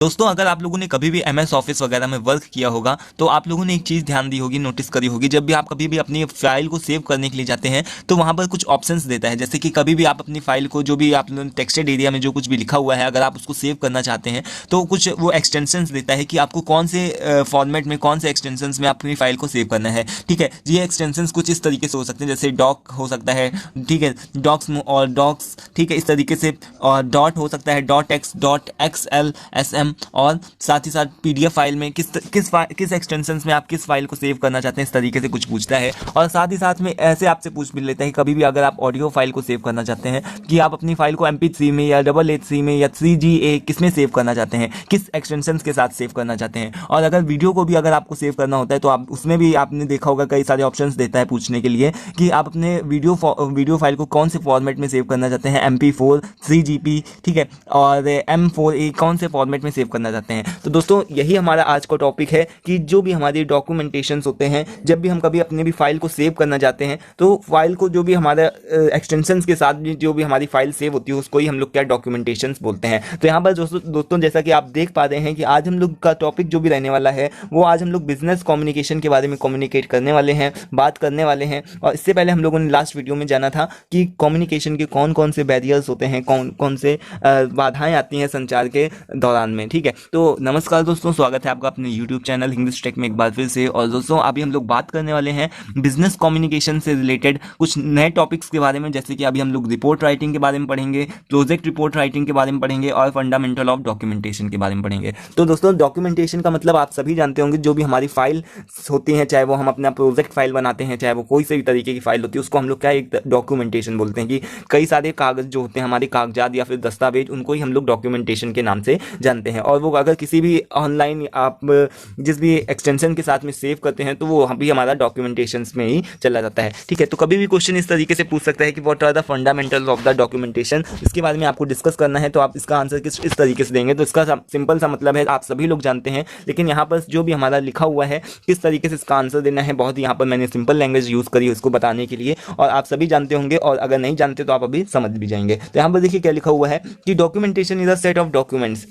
दोस्तों, अगर आप लोगों ने कभी भी एमएस ऑफिस वगैरह में वर्क किया होगा तो आप लोगों ने एक चीज़ ध्यान दी होगी, नोटिस करी होगी। जब भी आप कभी भी अपनी फाइल को सेव करने के लिए जाते हैं तो वहाँ पर कुछ ऑप्शंस देता है। जैसे कि कभी भी आप अपनी फाइल को, जो भी आप लोगों ने टेक्स्टेड एरिया में जो कुछ भी लिखा हुआ है, अगर आप उसको सेव करना चाहते हैं तो कुछ वो एक्सटेंशंस देता है कि आपको कौन से फॉर्मेट में, कौन से एक्सटेंशंस में अपनी फाइल को सेव करना है। ठीक है, ये एक्सटेंशंस कुछ इस तरीके से हो सकते हैं, जैसे डॉक हो सकता है, ठीक है, डॉक्स और डॉक्स, ठीक है, इस तरीके से, और डॉट हो सकता है, dot X, dot XL, SM, और साथ ही साथ पीडीएफ फाइल में किस एक्सटेंशंस में आप किस फाइल को सेव करना चाहते हैं, इस तरीके से कुछ पूछता है। और साथ ही साथ में ऐसे आपसे पूछ भी लेता है कि कभी भी अगर आप ऑडियो फाइल को सेव करना चाहते हैं कि आप अपनी फाइल को MP3 में या HHC में या 3GA किस में सेव करना चाहते हैं, किस एक्सटेंशंस के साथ सेव करना चाहते हैं। और अगर वीडियो को भी अगर आपको सेव करना होता है तो आप उसमें भी, आपने देखा होगा, कई सारे ऑप्शंस देता है पूछने के लिए कि आप अपने वीडियो फाइल को कौन से फॉर्मेट में सेव करना चाहते हैं, MP4, 3GP, ठीक है, और M4A, कौन से फॉर्मेट में सेव करना चाहते हैं। तो दोस्तों, यही हमारा आज का टॉपिक है कि जो भी हमारे डॉक्यूमेंटेशंस होते हैं, जब भी हम कभी अपने भी फाइल को सेव करना चाहते हैं तो फाइल को, जो भी हमारा एक्सटेंशंस के साथ जो भी हमारी फाइल सेव होती है, उसको ही हम लोग क्या डॉक्यूमेंटेशंस बोलते हैं। तो यहाँ पर दोस्तों जैसा कि आप देख पा रहे हैं कि आज हम लोग का टॉपिक जो भी रहने वाला है वो आज हम लोग बिजनेस कम्युनिकेशन के बारे में कम्युनिकेट करने वाले हैं, बात करने वाले हैं। और इससे पहले हम लोगों ने लास्ट वीडियो में जाना था कि कम्युनिकेशन के कौन कौन से बैरियर्स होते हैं, कौन कौन से बाधाएं आती हैं संचार के दौरान में। ठीक है, तो नमस्कार दोस्तों, स्वागत है आपका अपने YouTube चैनल इंग्लिश टेक में एक बार फिर से। और दोस्तों, अभी हम लोग बात करने वाले हैं बिजनेस कम्युनिकेशन से रिलेटेड कुछ नए टॉपिक्स के बारे में। जैसे कि अभी हम लोग रिपोर्ट राइटिंग के बारे में पढ़ेंगे, प्रोजेक्ट रिपोर्ट राइटिंग के बारे में पढ़ेंगे, और फंडामेंटल ऑफ डॉक्यूमेंटेशन के बारे में पढ़ेंगे। तो दोस्तों, डॉक्यूमेंटेशन का मतलब आप सभी जानते होंगे, जो भी हमारी फाइल होती है, चाहे वो हम अपना प्रोजेक्ट फाइल बनाते हैं, चाहे वो कोई से भी तरीके की फाइल होती है, उसको हम लोग क्या एक डॉक्यूमेंटेशन बोलते हैं। कि कई सारे कागज जो होते हैं, हमारे कागजात या फिर दस्तावेज, उनको ही हम लोग डॉक्यूमेंटेशन के नाम से जानते हैं। और वो अगर किसी भी ऑनलाइन आप जिस भी एक्सटेंशन के साथ में सेव करते हैं तो वो भी हमारा डॉक्यूमेंटेशंस में ही चला जाता है। ठीक है, तो कभी भी क्वेश्चन इस तरीके से पूछ सकता है कि what are the fundamentals of the documentation, इसके बारे में आपको डिस्कस करना है, तो आप इसका आंसर इस तरीके से देंगे। तो इसका सिंपल सा मतलब है, आप सभी लोग जानते हैं, लेकिन यहाँ पर जो भी हमारा लिखा हुआ है किस तरीके से इसका आंसर देना है, बहुत यहाँ पर मैंने सिंपल लैंग्वेज यूज़ करी उसको बताने के लिए, और आप सभी जानते होंगे, और अगर नहीं जानते तो आप अभी समझ भी जाएंगे। तो यहाँ पर देखिए क्या लिखा हुआ है कि documentation is a set of documents.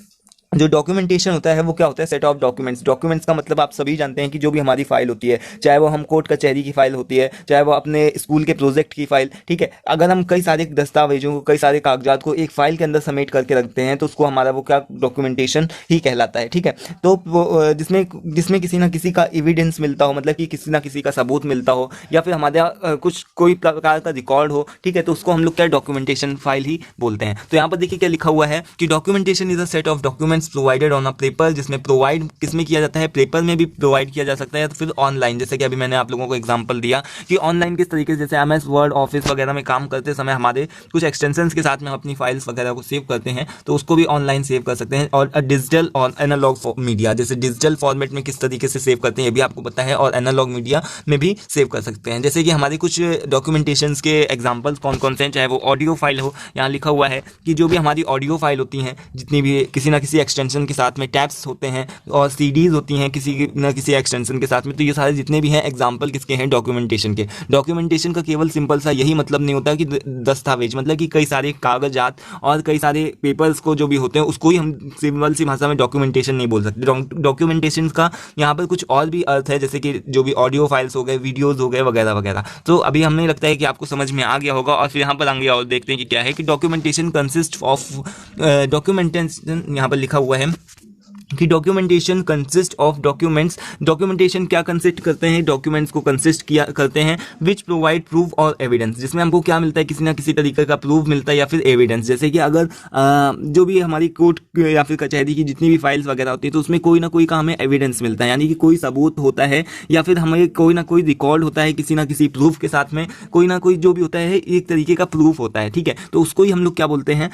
जो डॉक्यूमेंटेशन होता है वो क्या होता है, सेट ऑफ डॉक्यूमेंट्स। डॉक्यूमेंट्स का मतलब आप सभी जानते हैं कि जो भी हमारी फाइल होती है, चाहे वो हम कोर्ट कचहरी की फाइल होती है, चाहे वो अपने स्कूल के प्रोजेक्ट की फाइल, ठीक है, अगर हम कई सारे दस्तावेजों को, कई सारे कागजात को एक फाइल के अंदर समेट करके रखते हैं तो उसको हमारा वो क्या डॉक्यूमेंटेशन ही कहलाता है। ठीक है, तो वो जिसमें किसी ना किसी का एविडेंस मिलता हो, मतलब कि किसी ना किसी का सबूत मिलता हो, या फिर हमारा कुछ कोई प्रकार का रिकॉर्ड हो, ठीक है, तो उसको हम लोग क्या डॉक्यूमेंटेशन फाइल ही बोलते हैं। तो यहाँ पर देखिए क्या लिखा हुआ है कि documentation is a set of documents provided on a paper, जिसमें प्रोवाइड किसमें किया जाता है, पेपर में भी प्रोवाइड किया जा सकता है, तो फिर ऑनलाइन, जैसे कि अभी मैंने आप लोगों को एग्जांपल दिया कि ऑनलाइन किस तरीके से, जैसे MS वर्ड, ऑफिस वगैरह में काम करते समय हमारे कुछ एक्सटेंशंस के साथ में हम अपनी फाइल्स वगैरह को सेव करते हैं, तो उसको भी ऑनलाइन सेव कर सकते हैं। और डिजिटल और एनालॉग मीडिया, जैसे डिजिटल फॉर्मेट में किस तरीके से सेव करते हैं ये भी आपको पता है, और एनालॉग मीडिया में भी सेव कर सकते हैं। जैसे कि हमारे कुछ डॉक्यूमेंटेशंस के एग्जाम्पल्स कौन कौन से हैं, चाहे वो ऑडियो फाइल हो, यहाँ लिखा हुआ है कि जो भी हमारी ऑडियो फाइल होती हैं, जितनी भी किसी ना किसी एक्सटेंशन के साथ में टैब्स होते हैं और CDs होती हैं किसी ना किसी एक्सटेंशन के साथ में, तो ये सारे जितने भी हैं एग्जाम्पल किसके हैं, डॉक्यूमेंटेशन के। डॉक्यूमेंटेशन का केवल सिंपल सा यही मतलब नहीं होता कि दस्तावेज, मतलब कि कई सारे कागजात और कई सारे पेपर्स को जो भी होते हैं उसको ही हम सिंपल सी भाषा में डॉक्यूमेंटेशन नहीं बोल सकते। डॉक्यूमेंटेशन का यहाँ पर कुछ और भी अर्थ है, जैसे कि जो भी ऑडियो फाइल्स हो गए, वीडियोज़ हो गए, वगैरह वगैरह। तो अभी हमें लगता है कि आपको समझ में आ गया होगा, और फिर यहाँ पर आगे और देखते हैं कि क्या है कि डॉक्यूमेंटेशन कंसिस्ट ऑफ डॉक्यूमेंटेशन, यहाँ पर लिखा हुआ है कि documentation consist of documents. Documentation क्या कंसिस्ट करते हैं, डॉक्यूमेंट्स को कंसिस्ट किया करते हैं विच प्रोवाइड प्रूफ और एविडेंस, जिसमें हमको क्या मिलता है, किसी ना किसी तरीके का प्रूफ मिलता है या फिर एविडेंस। जैसे कि अगर जो भी हमारी कोर्ट या फिर कचहरी की जितनी भी फाइल्स वगैरह होती है, तो उसमें कोई ना कोई का हमें एविडेंस मिलता है, यानी कि कोई सबूत होता है, या फिर हमें कोई ना कोई रिकॉर्ड होता है, किसी ना किसी प्रूफ के साथ में कोई ना कोई जो भी होता है एक तरीके का प्रूफ होता है। ठीक है, तो उसको ही हम लोग क्या बोलते हैं,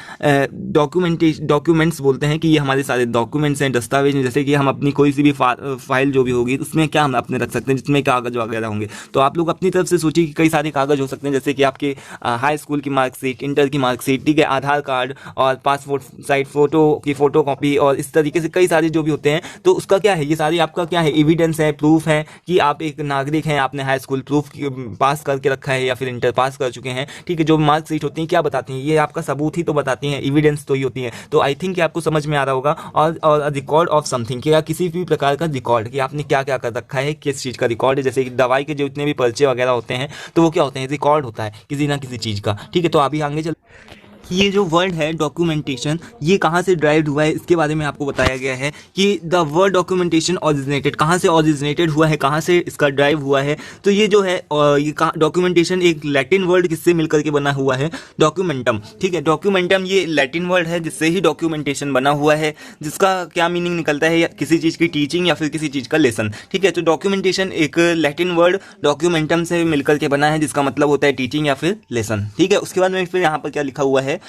डॉक्यूमेंट्स बोलते हैं कि ये हमारे सारे डॉक्यूमेंट्स हैं, दस्तावेज हैं, जैसे कि हम अपनी कोई सी भी फाइल जो भी होगी उसमें क्या हम अपने रख सकते हैं, जिसमें कागज वगैरह होंगे। तो आप लोग अपनी तरफ से सोचिए कि कई सारे कागज हो सकते हैं, जैसे कि आपके हाई स्कूल की मार्कशीट, इंटर की मार्कशीट, ठीक है, आधार कार्ड और पासपोर्ट साइज फोटो की फोटो कॉपी और इस तरीके से कई सारे जो भी होते हैं। तो उसका क्या है, ये सारी आपका क्या है, एविडेंस है, प्रूफ है कि आप एक नागरिक हैं, आपने हाई स्कूल प्रूफ पास करके रखा है या फिर इंटर पास कर चुके हैं, ठीक है। जो मार्कशीट होती हैं क्या बताती हैं, ये आपका सबूत ही तो बताती हैं, एविडेंस तो ही होती है। तो आई थिंक कि आपको समझ में आ रहा होगा। और रिकॉर्ड ऑफ समथिंग, क्या किसी भी प्रकार का रिकॉर्ड कि आपने क्या क्या कर रखा है, किस चीज़ का रिकॉर्ड है, जैसे कि दवाई के जो जितने भी पर्चे वगैरह होते हैं तो वो क्या होते हैं, रिकॉर्ड होता है किसी ना किसी चीज़ का, ठीक है। तो अभी आगे चल, ये जो वर्ड है डॉक्यूमेंटेशन, ये कहाँ से ड्राइव हुआ है इसके बारे में आपको बताया गया है कि द वर्ड डॉक्यूमेंटेशन ऑरिजिनेटेड, कहाँ से ऑरिजिनेटेड हुआ है, कहाँ से इसका ड्राइव हुआ है। तो ये जो है ये डॉक्यूमेंटेशन एक लैटिन वर्ड किससे मिलकर के बना हुआ है, डॉक्यूमेंटम, ठीक है। डॉक्यूमेंटम ये लैटिन वर्ड है जिससे ही डॉक्यूमेंटेशन बना हुआ है, जिसका क्या मीनिंग निकलता है, किसी चीज़ की टीचिंग या फिर किसी चीज़ का लेसन, ठीक है। तो डॉक्यूमेंटेशन एक लैटिन वर्ड डॉक्यूमेंटम से मिलकर के बना है, जिसका मतलब होता है टीचिंग या फिर लेसन, ठीक है। उसके बाद में फिर यहाँ पर क्या लिखा हुआ है,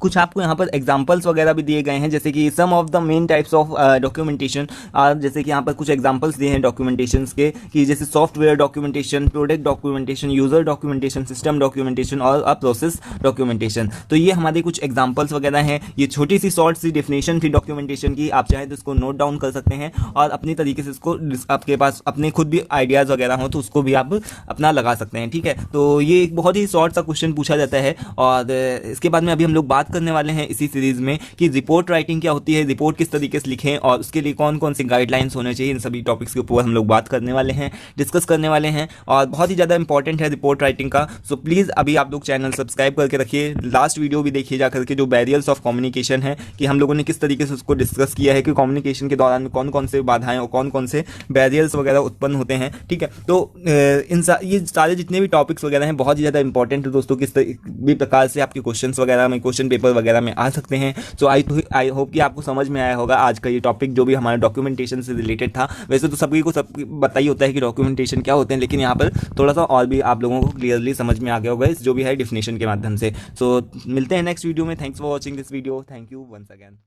कुछ आपको यहाँ पर एग्जाम्पल्स वगैरह भी दिए गए हैं, जैसे कि some of the main types of documentation, जैसे कि यहाँ पर कुछ एग्जाम्पल्स दिए हैं डॉक्यूमेंटेशन के, कि जैसे software documentation, product documentation, user documentation, system documentation और प्रोसेस डॉक्यूमेंटेशन। तो ये हमारे कुछ एग्जाम्पल्स वगैरह हैं। ये छोटी सी शॉर्ट सी डेफिनेशन थी डॉक्यूमेंटेशन की, आप चाहे तो इसको नोट डाउन कर सकते हैं और अपनी तरीके से इसको, आपके पास अपने खुद भी आइडियाज़ वगैरह हो तो उसको भी आप अपना लगा सकते हैं, ठीक है। तो ये एक बहुत ही शॉर्ट सा क्वेश्चन पूछा जाता है। और इसके बाद में अभी हम लोग बात करने वाले हैं इसी सीरीज में कि रिपोर्ट राइटिंग क्या होती है, रिपोर्ट किस तरीके से लिखें और उसके लिए कौन कौन से गाइडलाइंस होने चाहिए, इन सभी टॉपिक्स के ऊपर हम लोग बात करने वाले हैं, डिस्कस करने वाले हैं। और बहुत ही ज़्यादा इंपॉर्टेंट है रिपोर्ट राइटिंग का। सो प्लीज़ अभी आप लोग चैनल सब्सक्राइब करके रखिए, लास्ट वीडियो भी देखिए जा करके, जो बैरियर्स ऑफ कम्युनिकेशन है, कि हम लोगों ने किस तरीके से उसको डिस्कस किया है कि कम्युनिकेशन के दौरान में कौन कौन से बाधाएं और कौन कौन से बैरियर्स वगैरह उत्पन्न होते हैं, ठीक है। तो ये सारे जितने भी टॉपिक्स वगैरह हैं बहुत ही ज़्यादा इंपॉर्टेंट है दोस्तों, किस भी प्रकार से आपके क्वेश्चंस वगैरह में, क्वेश्चन पेपर वगैरह में आ सकते हैं। सो आई होप कि आपको समझ में आया होगा आज का ये टॉपिक जो भी हमारा डॉक्यूमेंटेशन से रिलेटेड था। वैसे तो सभी को सब पता ही होता है कि डॉक्यूमेंटेशन क्या होते हैं, लेकिन यहाँ पर थोड़ा सा और भी आप लोगों को क्लियरली समझ में आ गया होगा इस जो भी है डिफिनेशन के माध्यम से। सो मिलते हैं नेक्स्ट वीडियो में। Thanks for watching this video, thank you once again.